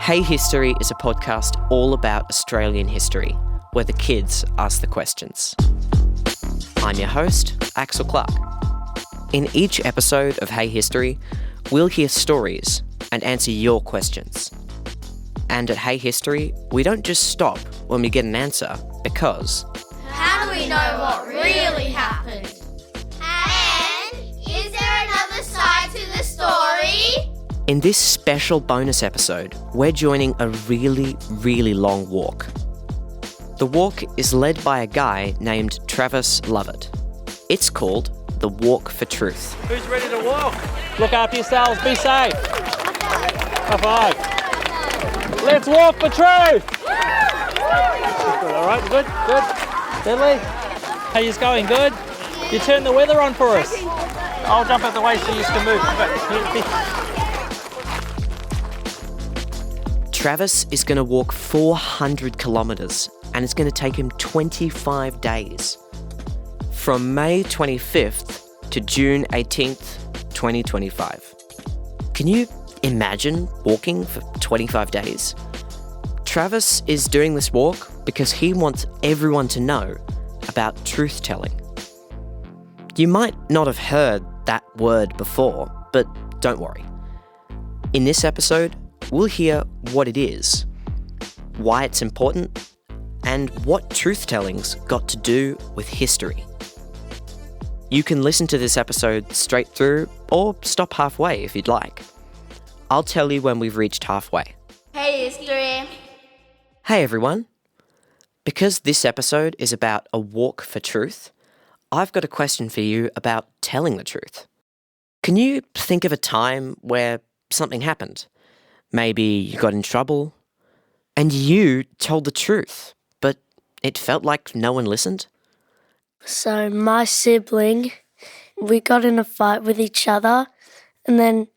Hey History is a podcast all about Australian history, where the kids ask the questions. I'm your host, Axel Clark. In each episode of Hey History, we'll hear stories and answer your questions. And at Hey History, we don't just stop when we get an answer, because how do we know what really happened? And is there another side to the story? in this special bonus episode, we're joining a really, really long walk. The walk is led by a guy named Travis Lovett. It's called the Walk for Truth. Who's ready to walk? Look after yourselves, be safe. High five. Let's walk for truth. All right, good. Deadly. How you going? Good? You turn the weather on for us. I'll jump out the way so you can move. Travis is going to walk 400 kilometres and it's going to take him 25 days. From May 25th to June 18th, 2025. Can you imagine walking for 25 days? Travis is doing this walk because he wants everyone to know about truth-telling. You might not have heard that word before, but don't worry. In this episode, we'll hear what it is, why it's important, and what truth-telling's got to do with history. You can listen to this episode straight through or stop halfway if you'd like. I'll tell you when we've reached halfway. Hey, history. Hey everyone. Because this episode is about a walk for truth, I've got a question for you about telling the truth. Can you think of a time where something happened? Maybe you got in trouble and you told the truth, but it felt like no one listened? So my sibling, we got in a fight with each other and then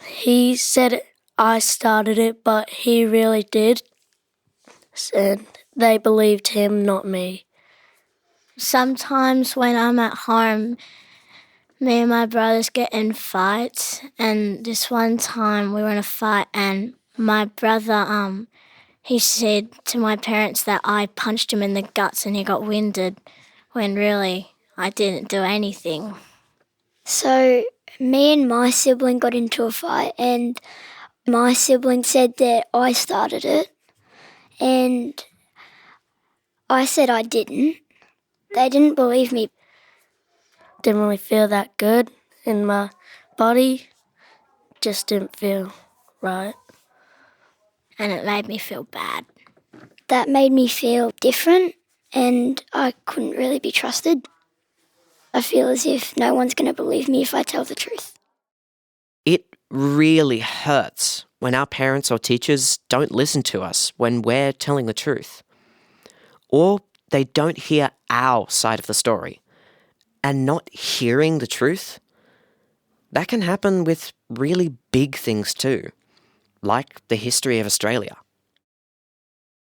he said I started it, but he really did. And they believed him, not me. Sometimes when I'm at home, me and my brothers get in fights, and this one time we were in a fight and my brother, he said to my parents that I punched him in the guts and he got winded, when really I didn't do anything. So me and my sibling got into a fight and my sibling said that I started it and I said I didn't. They didn't believe me. Didn't really feel that good in my body. Just didn't feel right. And it made me feel bad. That made me feel different and I couldn't really be trusted. I feel as if no one's going to believe me if I tell the truth. It really hurts when our parents or teachers don't listen to us when we're telling the truth. Or they don't hear our side of the story. And not hearing the truth, that can happen with really big things too, like the history of Australia.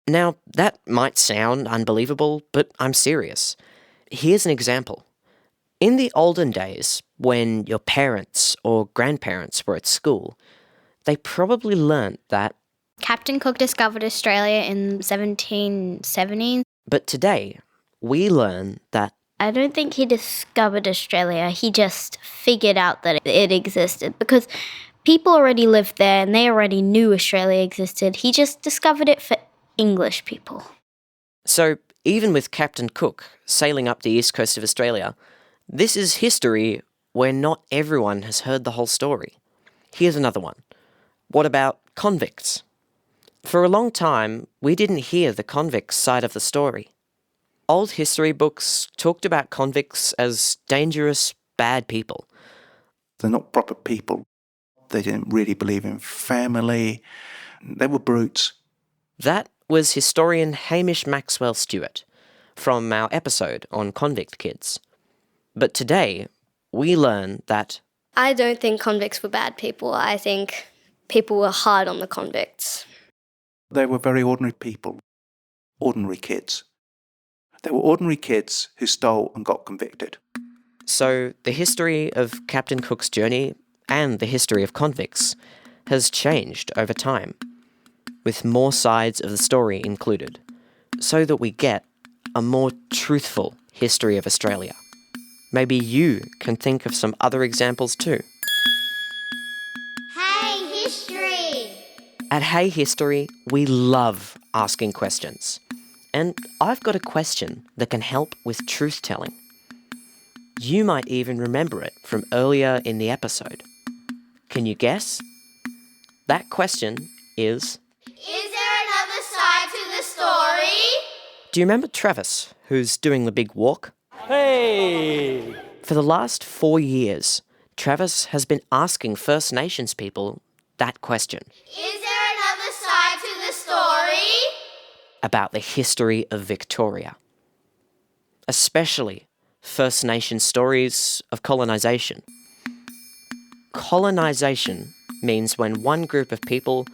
Now, that might sound unbelievable, but I'm serious. Here's an example. In the olden days, when your parents or grandparents were at school, they probably learnt that Captain Cook discovered Australia in 1770. But today, we learn that I don't think he discovered Australia, he just figured out that it existed because people already lived there and they already knew Australia existed. He just discovered it for English people. So even with Captain Cook sailing up the east coast of Australia, this is history where not everyone has heard the whole story. Here's another one. What about convicts? For a long time, we didn't hear the convicts' side of the story. Old history books talked about convicts as dangerous, bad people. They're not proper people. They didn't really believe in family. They were brutes. That was historian Hamish Maxwell Stewart from our episode on convict kids. But today, we learn that I don't think convicts were bad people. I think people were hard on the convicts. They were very ordinary people, ordinary kids. They were ordinary kids who stole and got convicted. So the history of Captain Cook's journey and the history of convicts has changed over time. with more sides of the story included, so that we get a more truthful history of Australia. Maybe you can think of some other examples too. Hey, history! At Hey History, we love asking questions. And I've got a question that can help with truth-telling. You might even remember it from earlier in the episode. Can you guess? That question is there another side to the story? do you remember Travis, who's doing the big walk? Hey! For the last 4 years, Travis has been asking First Nations people that question Is there another side to the story? about the history of Victoria, especially First Nation stories of colonisation. Colonisation means when one group of people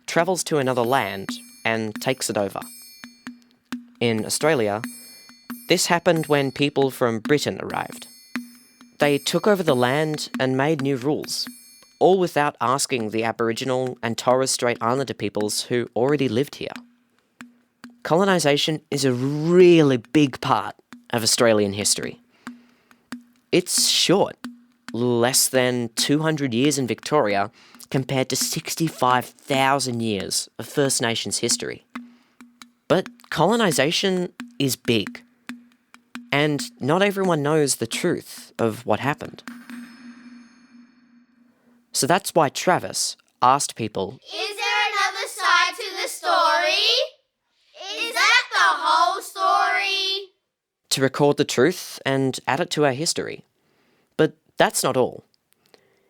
travels to another land and takes it over. In Australia, this happened when people from Britain arrived. They took over the land and made new rules, all without asking the Aboriginal and Torres Strait Islander peoples who already lived here. Colonisation is a really big part of Australian history. It's short, less than 200 years in Victoria compared to 65,000 years of First Nations history. But colonisation is big, and not everyone knows the truth of what happened. So that's why Travis asked people, Is there another side to the story? Is that the whole story? to record the truth and add it to our history. But that's not all.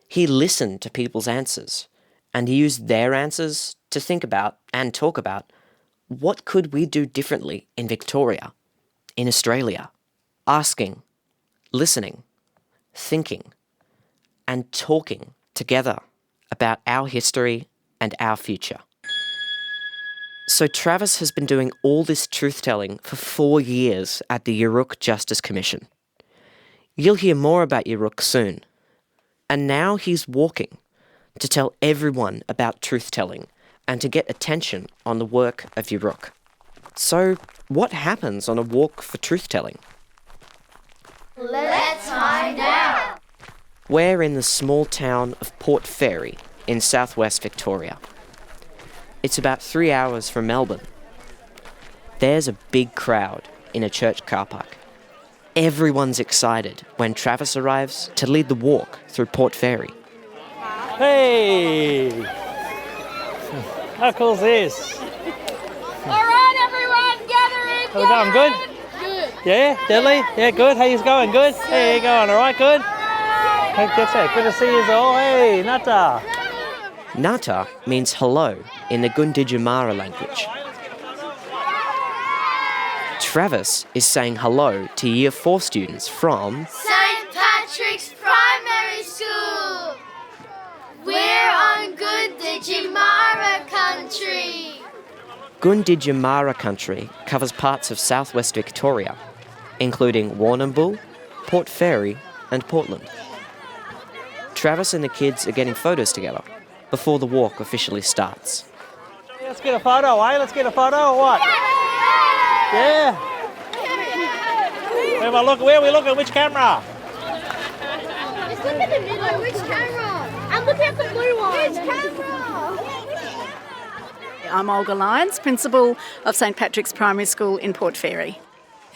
He listened to people's answers, and he used their answers to think about and talk about what could we do differently in Victoria, in Australia, asking, listening, thinking, and talking together about our history and our future. So Travis has been doing all this truth-telling for 4 years at the Yoorrook Justice Commission. You'll hear more about Yoorrook soon. And now he's walking to tell everyone about truth-telling and to get attention on the work of Yoorrook. So what happens on a walk for truth-telling? Let's find out. We're in the small town of Port Fairy in southwest Victoria. It's about 3 hours from Melbourne. There's a big crowd in a church car park. Everyone's excited when Travis arrives to lead the walk through Port Fairy. Hey! How cool is this? All right, everyone, gather in. How we going? Good? Good. Yeah? Deadly? Yeah, good? How you going? Good? Hey, you going? All right, good? Hey, that's it. Good to see you all. Hey, Nata. Nata means hello in the Gunditjmara language. Travis is saying hello to Year 4 students from St. Patrick's Primary School. We're on Gunditjmara country. Gunditjmara country covers parts of southwest Victoria, including Warrnambool, Port Fairy and Portland. Travis and the kids are getting photos together before the walk officially starts. Let's get a photo, eh? Let's get a photo or what? Yeah. Where are we looking? Which camera? Just look at the middle. Which camera? I'm looking at the blue one. Which camera? I'm Olga Lyons, Principal of St. Patrick's Primary School in Port Fairy.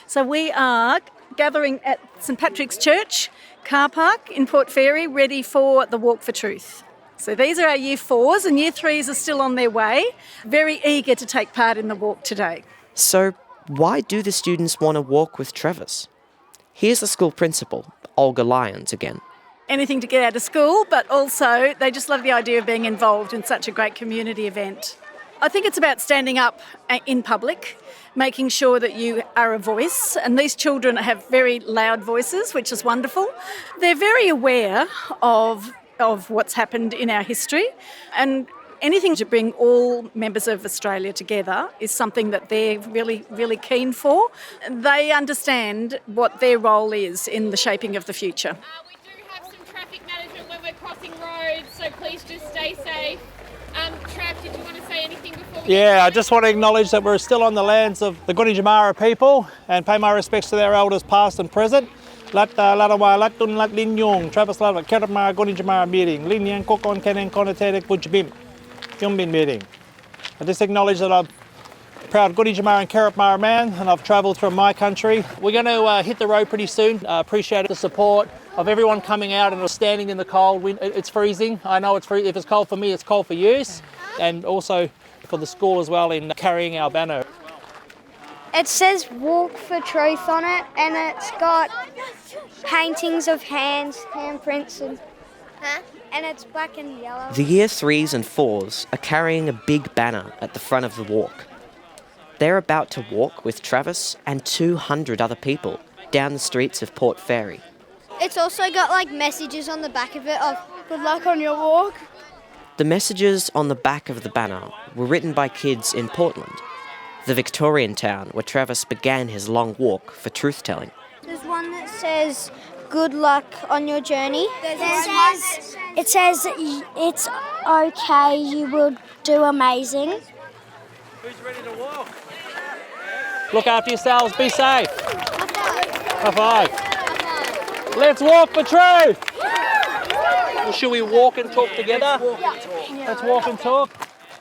So we are gathering at St. Patrick's Church car park in Port Fairy, ready for the Walk for Truth. So these are our Year 4s and Year 3s are still on their way, very eager to take part in the walk today. So why do the students want to walk with Travis? Here's the school principal, Olga Lyons again. Anything to get out of school, but also they just love the idea of being involved in such a great community event. I think it's about standing up in public, making sure that you are a voice, and these children have very loud voices, which is wonderful. They're very aware of what's happened in our history, and anything to bring all members of Australia together is something that they're really, really keen for. They understand what their role is in the shaping of the future. We do have some traffic management when we're crossing roads, so please just stay safe. Trav, did you want to say anything before Yeah, I just want to acknowledge that we're still on the lands of the Gunditjmara people and pay my respects to their elders past and present. Travis Lovett, Kerrupmara, Gunditjmara meeting. Linyan Kokon Kenen Konatere Kujbim. Jumbin meeting. I just acknowledge that I'm a proud Gunditjmara and Kerrupmara man, and I've travelled from my country. We're going to hit the road pretty soon. I appreciate the support of everyone coming out and standing in the cold. It's freezing. I know it's freezing. If it's cold for me, it's cold for you. And also for the school as well in carrying our banner. It says Walk for Truth on it, and it's got paintings of handprints, and it's black and yellow. The year 3s and 4s are carrying a big banner at the front of the walk. They're about to walk with Travis and 200 other people down the streets of Port Fairy. It's also got messages on the back of it of good luck on your walk. The messages on the back of the banner were written by kids in Portland, the Victorian town where Travis began his long walk for truth-telling. There's one that says good luck on your journey. It says it's okay, you will do amazing. Who's ready to walk? Look after yourselves, be safe. High five. Let's walk for truth. Well, should we walk and talk together? Let's walk and talk.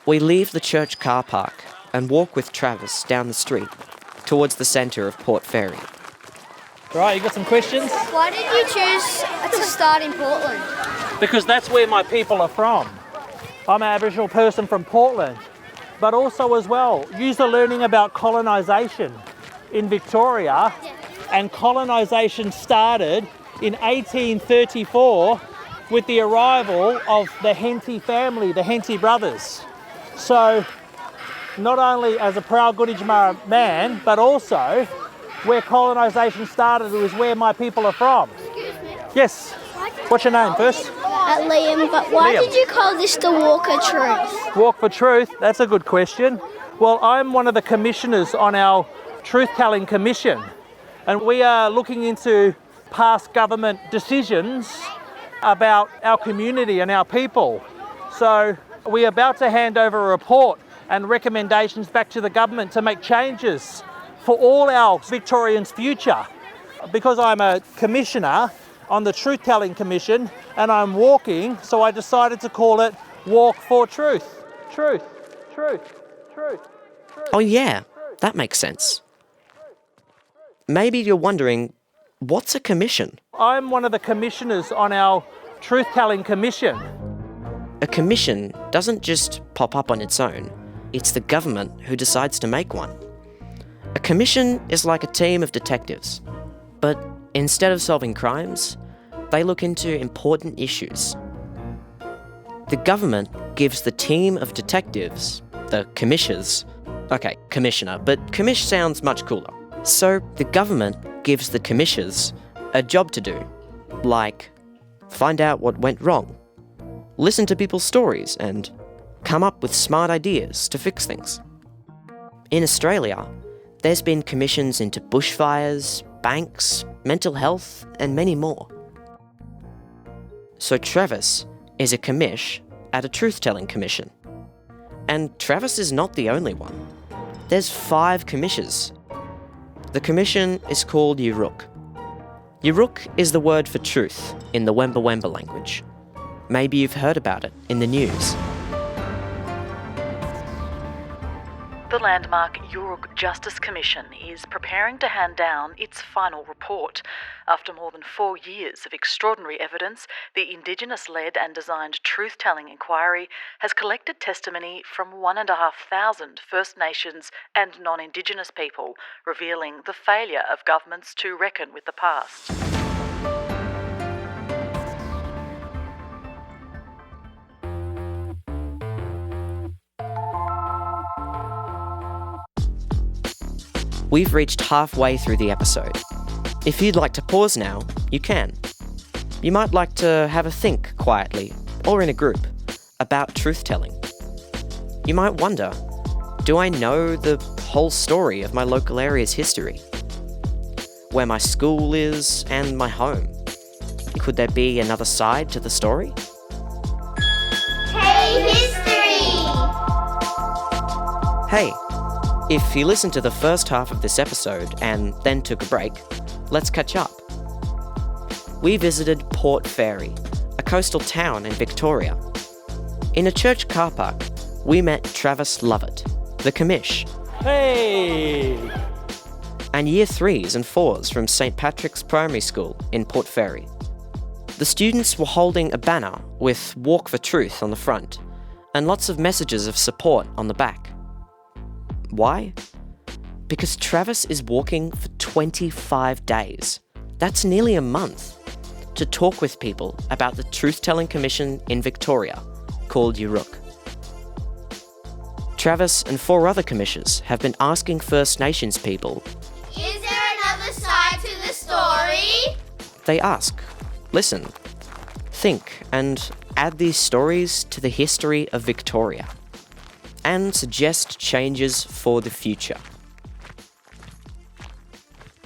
We leave the church car park and walk with Travis down the street towards the centre of Port Fairy. Right, you got some questions? Why did you choose to start in Portland? Because that's where my people are from. I'm an Aboriginal person from Portland, but also as well, you're learning about colonisation in Victoria, and colonisation started in 1834 with the arrival of the Henty family, the Henty brothers. So not only as a proud Gunditjmara man, but also where colonisation started was where my people are from. Yes. What's your name first? Liam, but why did you call this the Walk of Truth? Walk for Truth, that's a good question. Well, I'm one of the commissioners on our Truth-Telling Commission, and we are looking into past government decisions about our community and our people. So we're about to hand over a report and recommendations back to the government to make changes for all our Victorians' future. Because I'm a commissioner on the Truth-Telling Commission and I'm walking, so I decided to call it Walk for Truth. Truth, truth, truth, truth. Oh yeah, that makes sense. Maybe you're wondering, what's a commission? I'm one of the commissioners on our Truth-Telling Commission. A commission doesn't just pop up on its own. It's the government who decides to make one. A commission is like a team of detectives, but instead of solving crimes, they look into important issues. The government gives the team of detectives, the commissioners, commissioner, but commish sounds much cooler. So the government gives the commissioners a job to do, like find out what went wrong, listen to people's stories, and come up with smart ideas to fix things. In Australia, there's been commissions into bushfires, banks, mental health, and many more. So Travis is a commish at a truth-telling commission. And Travis is not the only one. There's 5 commissioners. The commission is called Yoorrook. Yoorrook is the word for truth in the Wemba Wemba language. Maybe you've heard about it in the news. The landmark Yoorrook Justice Commission is preparing to hand down its final report. After more than 4 years of extraordinary evidence, the Indigenous-led and designed truth-telling inquiry has collected testimony from 1,500 First Nations and non-Indigenous people, revealing the failure of governments to reckon with the past. We've reached halfway through the episode. If you'd like to pause now, you can. You might like to have a think quietly, or in a group, about truth-telling. You might wonder, do I know the whole story of my local area's history? Where my school is and my home? Could there be another side to the story? Hey, history! Hey, if you listened to the first half of this episode and then took a break, let's catch up. We visited Port Fairy, a coastal town in Victoria. In a church car park, we met Travis Lovett, the commish. Hey! And Year 3s and 4s from St Patrick's Primary School in Port Fairy. The students were holding a banner with Walk for Truth on the front and lots of messages of support on the back. Why? Because Travis is walking for 25 days. That's nearly a month. To talk with people about the truth-telling commission in Victoria called Yoorrook. Travis and 4 other commissioners have been asking First Nations people, Is there another side to the story? They ask, listen, think, and add these stories to the history of Victoria, and suggest changes for the future.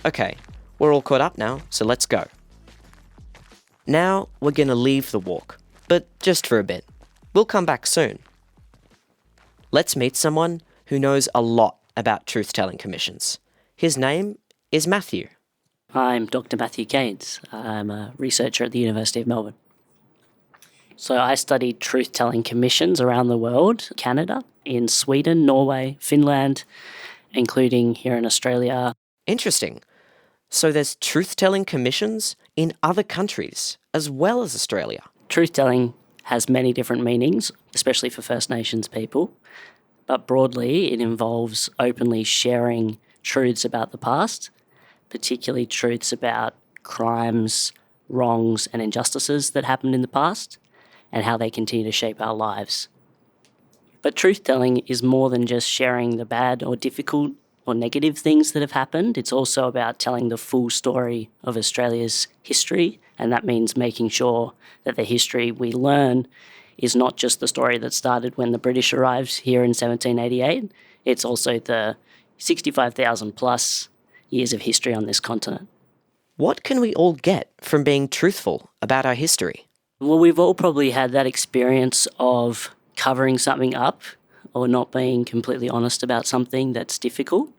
Okay, we're all caught up now, so let's go. Now we're going to leave the walk, but just for a bit. We'll come back soon. Let's meet someone who knows a lot about truth-telling commissions. His name is Matthew. I'm Dr. Matthew Gaines. I'm a researcher at the University of Melbourne. So I studied truth-telling commissions around the world, Canada, in Sweden, Norway, Finland, including here in Australia. Interesting. So there's truth-telling commissions in other countries as well as Australia. Truth-telling has many different meanings, especially for First Nations people, but broadly it involves openly sharing truths about the past, particularly truths about crimes, wrongs and injustices that happened in the past and how they continue to shape our lives. But truth-telling is more than just sharing the bad or difficult or negative things that have happened. It's also about telling the full story of Australia's history, and that means making sure that the history we learn is not just the story that started when the British arrived here in 1788. It's also the 65,000 plus years of history on this continent. What can we all get from being truthful about our history? Well, we've all probably had that experience of covering something up or not being completely honest about something that's difficult.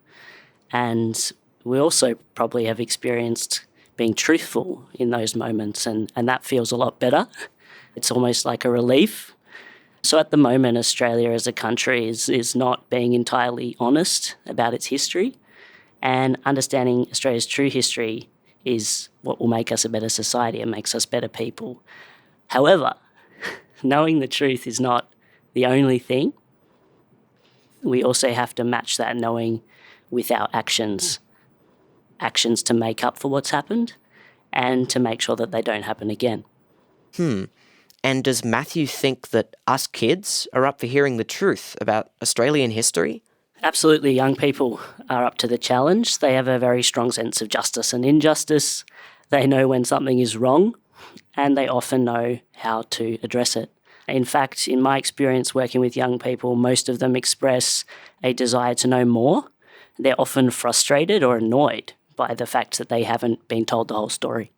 And we also probably have experienced being truthful in those moments, and that feels a lot better. It's almost like a relief. So at the moment, Australia as a country is not being entirely honest about its history, and understanding Australia's true history is what will make us a better society and makes us better people. However, knowing the truth is not the only thing. We also have to match that knowing with our actions to make up for what's happened and to make sure that they don't happen again. And does Matthew think that us kids are up for hearing the truth about Australian history? Absolutely, young people are up to the challenge. They have a very strong sense of justice and injustice. They know when something is wrong, and they often know how to address it. In fact, in my experience working with young people, most of them express a desire to know more. They're often frustrated or annoyed by the fact that they haven't been told the whole story.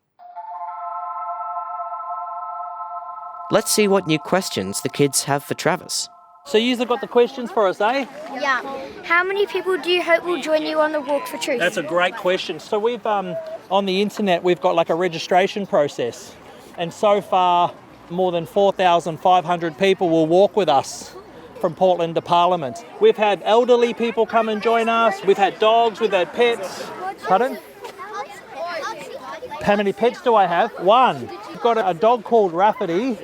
Let's see what new questions the kids have for Travis. So you've got the questions for us, eh? Yeah. How many people do you hope will join you on the Walk for Truth? That's a great question. So we've, on the internet, we've got like a registration process. And so far, more than 4,500 people will walk with us from Portland to Parliament. We've had elderly people come and join us. We've had dogs, we've had pets. Pardon? How many pets do I have? 1. I've got a dog called Rafferty,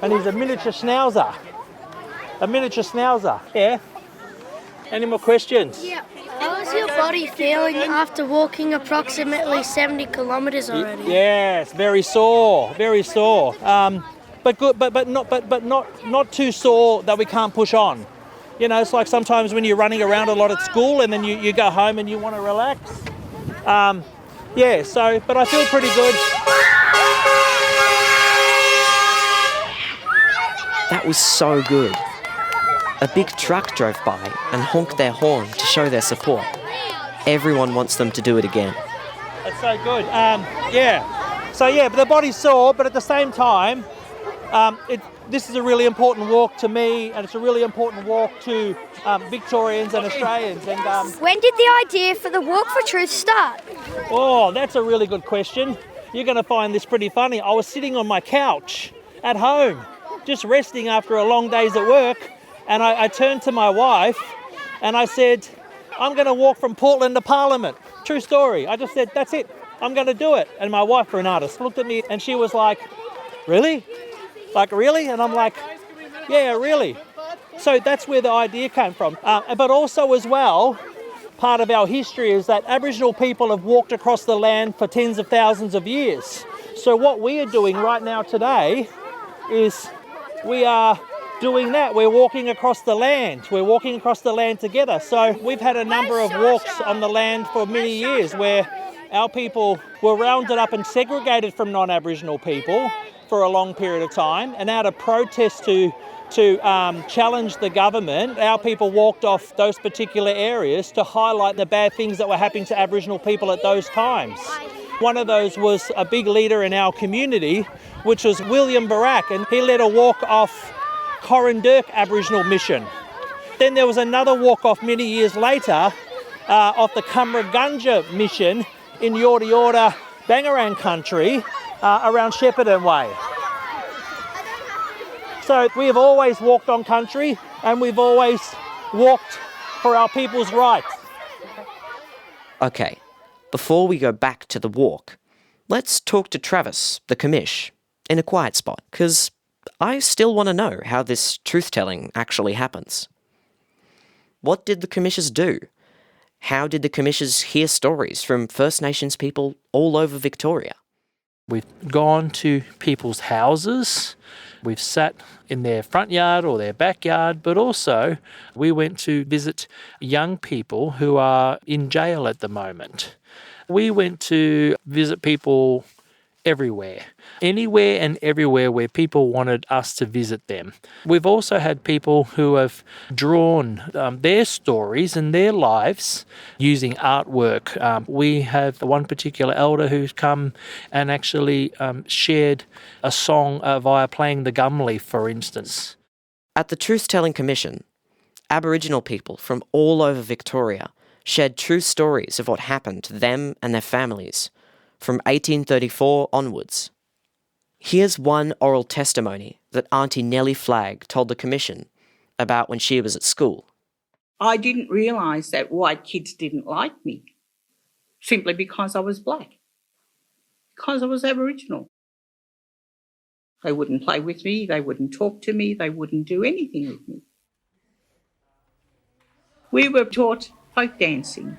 and he's a miniature schnauzer. A miniature schnauzer, yeah. Any more questions? Yeah. How's your body feeling after walking approximately 70 kilometres already? Yes, very sore, very sore. But good, but not too sore that we can't push on. You know, it's like sometimes when you're running around a lot at school and then you go home and you want to relax. But I feel pretty good. That was so good. A big truck drove by and honked their horn to show their support. Everyone wants them to do it again. That's so good. But the body's sore, but at the same time, This is a really important walk to me, and it's a really important walk to Victorians and Australians. And When did the idea for the Walk for Truth start? oh, that's a really good question. You're going to find this pretty funny. I was sitting on my couch at home, just resting after a long day's at work, and I turned to my wife and I said, I'm going to walk from Portland to Parliament. True story. I just said, that's it. I'm going to do it. And my wife, for an artist, looked at me and she was like, really? Like, really? And I'm like, yeah, really. So that's where the idea came from. But also as well, part of our history is that Aboriginal people have walked across the land for tens of thousands of years. So what we are doing right now today is we are doing that. We're walking across the land. We're walking across the land together. So we've had a number of walks on the land for many years where our people were rounded up and segregated from non-Aboriginal people for a long period of time, and out of protest to challenge the government, our people walked off those particular areas to highlight the bad things that were happening to Aboriginal people at those times. One of those was a big leader in our community, which was William Barak, and he led a walk off Corrandirk Aboriginal mission. Then there was another walk off many years later off the Cumragunja mission in Yoorrook, Bangarang country, around Shepparton Way. So we have always walked on country, and we've always walked for our people's rights. Okay, before we go back to the walk, let's talk to Travis, the commish, in a quiet spot, because I still want to know how this truth-telling actually happens. What did the commishes do? How did the commishes hear stories from First Nations people all over Victoria? We've gone to people's houses, we've sat in their front yard or their backyard, but also we went to visit young people who are in jail at the moment. We went to visit people everywhere, anywhere and everywhere where people wanted us to visit them. We've also had people who have drawn their stories and their lives using artwork. We have one particular elder who's come and actually shared a song via playing the gum leaf, for instance. At the Truth-Telling Commission, Aboriginal people from all over Victoria shared true stories of what happened to them and their families from 1834 onwards. Here's one oral testimony that Auntie Nellie Flagg told the Commission about when she was at school. I didn't realise that white kids didn't like me simply because I was black, because I was Aboriginal. They wouldn't play with me, they wouldn't talk to me, they wouldn't do anything with me. We were taught folk dancing.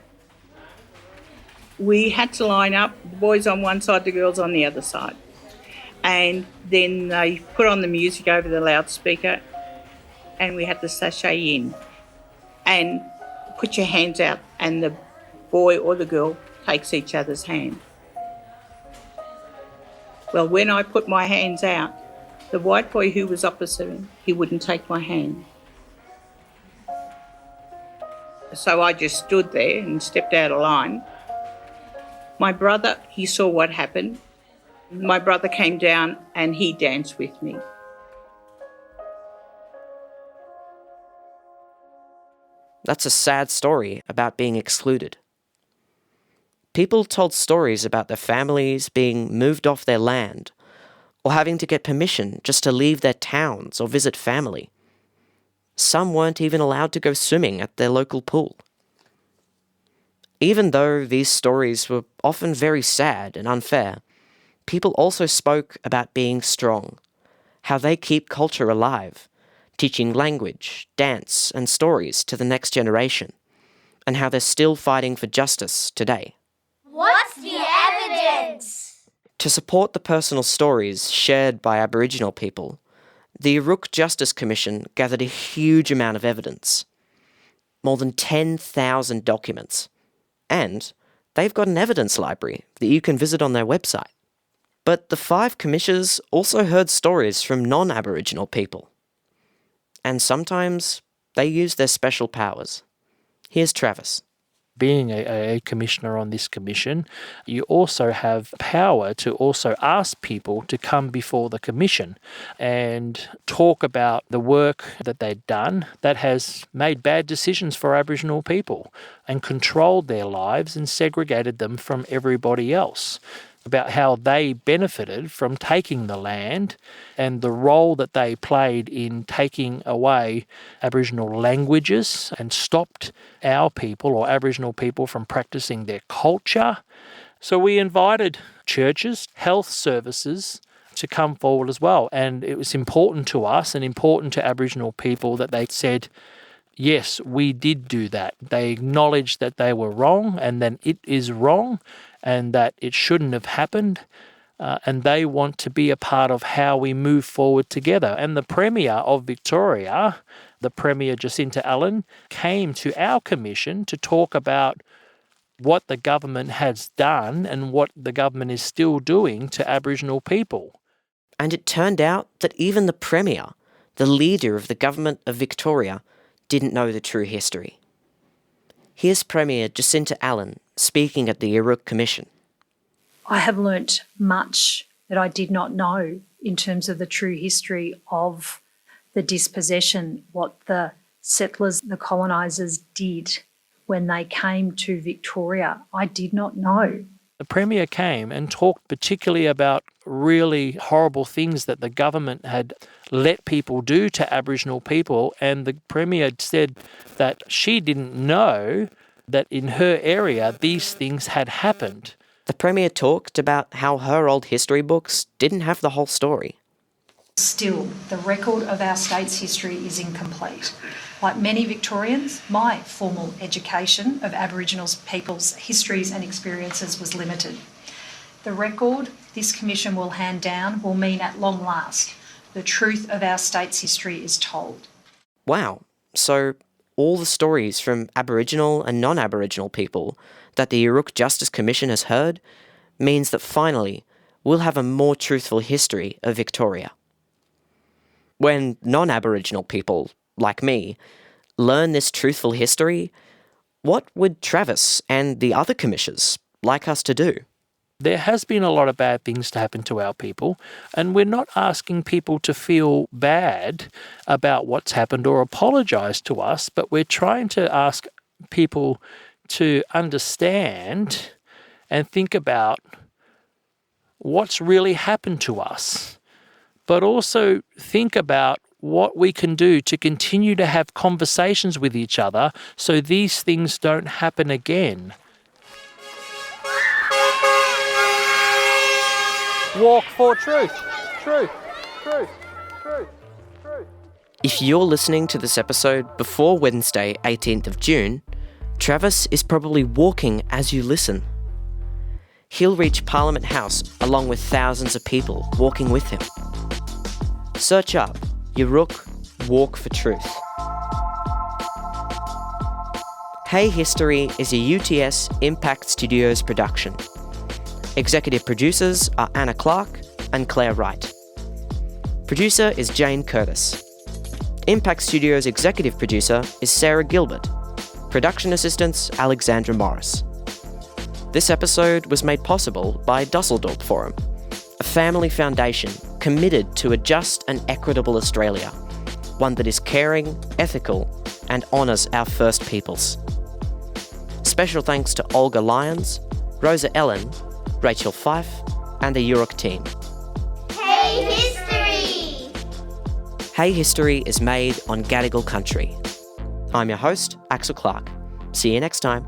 We had to line up, the boys on one side, the girls on the other side. And then they put on the music over the loudspeaker and we had to sashay in and put your hands out, and the boy or the girl takes each other's hand. Well, when I put my hands out, the white boy who was opposite me, he wouldn't take my hand. So I just stood there and stepped out of line. My brother, he saw what happened. My brother came down and he danced with me. That's a sad story about being excluded. People told stories about their families being moved off their land or having to get permission just to leave their towns or visit family. Some weren't even allowed to go swimming at their local pool. Even though these stories were often very sad and unfair, people also spoke about being strong, how they keep culture alive, teaching language, dance, and stories to the next generation, and how they're still fighting for justice today. What's the evidence? To support the personal stories shared by Aboriginal people, the Yoorrook Justice Commission gathered a huge amount of evidence. More than 10,000 documents. And they've got an evidence library that you can visit on their website. But the 5 commissioners also heard stories from non-Aboriginal people. And sometimes they use their special powers. Here's Travis. being a commissioner on this commission, you also have power to also ask people to come before the commission and talk about the work that they've done that has made bad decisions for Aboriginal people and controlled their lives and segregated them from everybody else, about how they benefited from taking the land and the role that they played in taking away Aboriginal languages and stopped our people or Aboriginal people from practicing their culture. So we invited churches, health services to come forward as well. And it was important to us and important to Aboriginal people that they said, yes, we did do that. They acknowledged that they were wrong and that it is wrong and that it shouldn't have happened, and they want to be a part of how we move forward together. And the Premier of Victoria, the Premier Jacinta Allen, came to our commission to talk about what the government has done and what the government is still doing to Aboriginal people. And it turned out that even the Premier, the leader of the government of Victoria, didn't know the true history. Here's Premier Jacinta Allen speaking at the Yoorrook Commission. I have learnt much that I did not know in terms of the true history of the dispossession, what the settlers, the colonisers did when they came to Victoria. I did not know. The Premier came and talked particularly about really horrible things that the government had let people do to Aboriginal people, and the Premier said that she didn't know that in her area these things had happened. The Premier talked about how her old history books didn't have the whole story. Still, the record of our state's history is incomplete. Like many Victorians, my formal education of Aboriginal people's histories and experiences was limited. The record this Commission will hand down will mean at long last the truth of our state's history is told. Wow, so all the stories from Aboriginal and non-Aboriginal people that the Yoorrook Justice Commission has heard means that finally we'll have a more truthful history of Victoria. When non-Aboriginal people, like me, learn this truthful history, what would Travis and the other commissioners like us to do? There has been a lot of bad things to happen to our people, and we're not asking people to feel bad about what's happened or apologise to us, but we're trying to ask people to understand and think about what's really happened to us, but also think about what we can do to continue to have conversations with each other so these things don't happen again. Walk for truth. Truth. Truth. Truth. Truth. If you're listening to this episode before Wednesday, 18th of June, Travis is probably walking as you listen. He'll reach Parliament House along with thousands of people walking with him. Search up Yoorrook Walk for Truth. Hey History is a UTS Impact Studios production. Executive producers are Anna Clark and Claire Wright. Producer is Jane Curtis. Impact Studios executive producer is Sarah Gilbert. Production assistants Alexandra Morris. This episode was made possible by Dusseldorp Forum, a family foundation committed to a just and equitable Australia, one that is caring, ethical, and honours our First Peoples. Special thanks to Olga Lyons, Rosa Ellen, Rachel Fife, and the Yoorrook team. Hey History! Hey History is made on Gadigal country. I'm your host, Axel Clark. See you next time.